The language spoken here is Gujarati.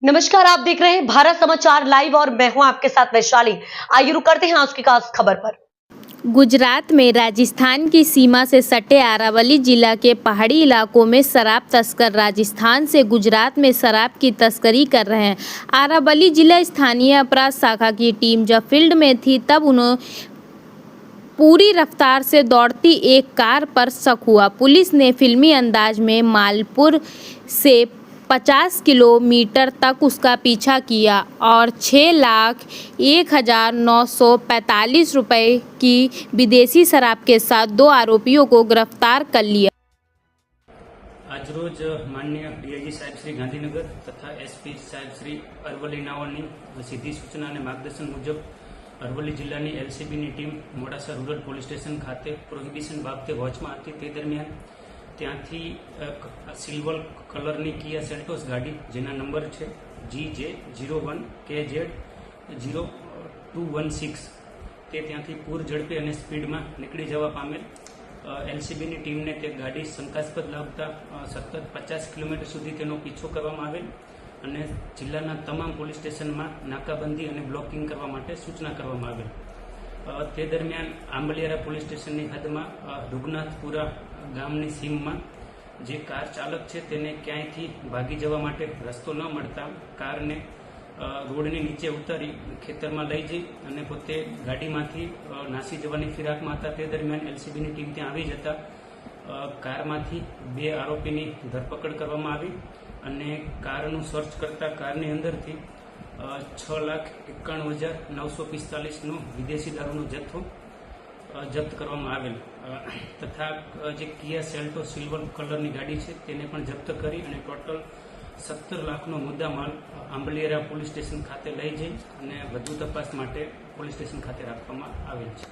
नमस्कार, आप देख रहे हैं भारत समाचार लाइव और मैं हूं आपके साथ वैशाली। आइए रुक करते हैं आज की खास खबर पर। गुजरात में राजस्थान की सीमा से सटे अरावली जिला के पहाड़ी इलाकों में शराब तस्कर राजस्थान से गुजरात में शराब की तस्करी कर रहे हैं। अरावली जिला स्थानीय अपराध शाखा की टीम जब फील्ड में थी तब उन्हें पूरी रफ्तार से दौड़ती एक कार पर शक हुआ। पुलिस ने फिल्मी अंदाज में मालपुर से 50 किलोमीटर तक उसका पीछा किया और 6,01,945 रुपए की विदेशी शराब के साथ 2 आरोपियों को गिरफ्तार कर लिया। आज रोज माननीय डीआईजी साहेब श्री गांधीनगर तथा एसपी साहेब श्री अरवली नाओनी सीधी सूचना અને માર્ગદર્શન મુજબ અરવલ્લી જિલ્લાની એલસીબીની team Modasa rural police station ખાતે પ્રોહિબિશન બાબતે વોચમાં હતી। તે દરમિયાન ત્યાંથી સિલ્વર કલરની કિયા સેલ્ટોસ ગાડી જેના નંબર છે GJ01KZ0216 તે ત્યાંથી પૂર ઝડપે અને સ્પીડમાં નીકળી જવા પામેલ એલસીબીની ટીમને તે ગાડી શંકાસ્પદ લાગતા સતત 50 કિલોમીટર સુધી તેનો પીછો કરવામાં આવેલ અને જિલ્લાના તમામ પોલીસ સ્ટેશનમાં નાકાબંધી અને બ્લોકિંગ કરવા માટે સૂચના કરવામાં આવેલ। તે દરમિયાન આંબલિયારા પોલીસ સ્ટેશનની હદમાં રૂગનાથપુરા ગામની સીમમાં જે કાર ચાલક છે તેને ક્યાંયથી ભાગી જવા માટે રસ્તો ન મળતા કારને રોડની નીચે ઉતારી ખેતરમાં લઈ જઈ અને પોતે ગાડીમાંથી નાસી જવાની ફિરાકમાં હતા। તે દરમિયાન એલસીબીની ટીમ ત્યાં આવી જતા કારમાંથી 2 આરોપીની ધરપકડ કરવામાં આવી અને કારનું સર્ચ કરતા કારની અંદરથી 6,91,945નો વિદેશી દારૂનો જથ્થો જપ્ત કરવામાં આવેલ તથા જે કિયા સેલ્ટો સિલ્વર કલરની ગાડી છે તેને પણ જપ્ત કરી અને ટોટલ 17 લાખનો મુદ્દામાલ આંબલિયારા પોલીસ સ્ટેશન ખાતે લઈ જઈ અને વધુ તપાસ માટે પોલીસ સ્ટેશન ખાતે રાખવામાં આવેલ છે।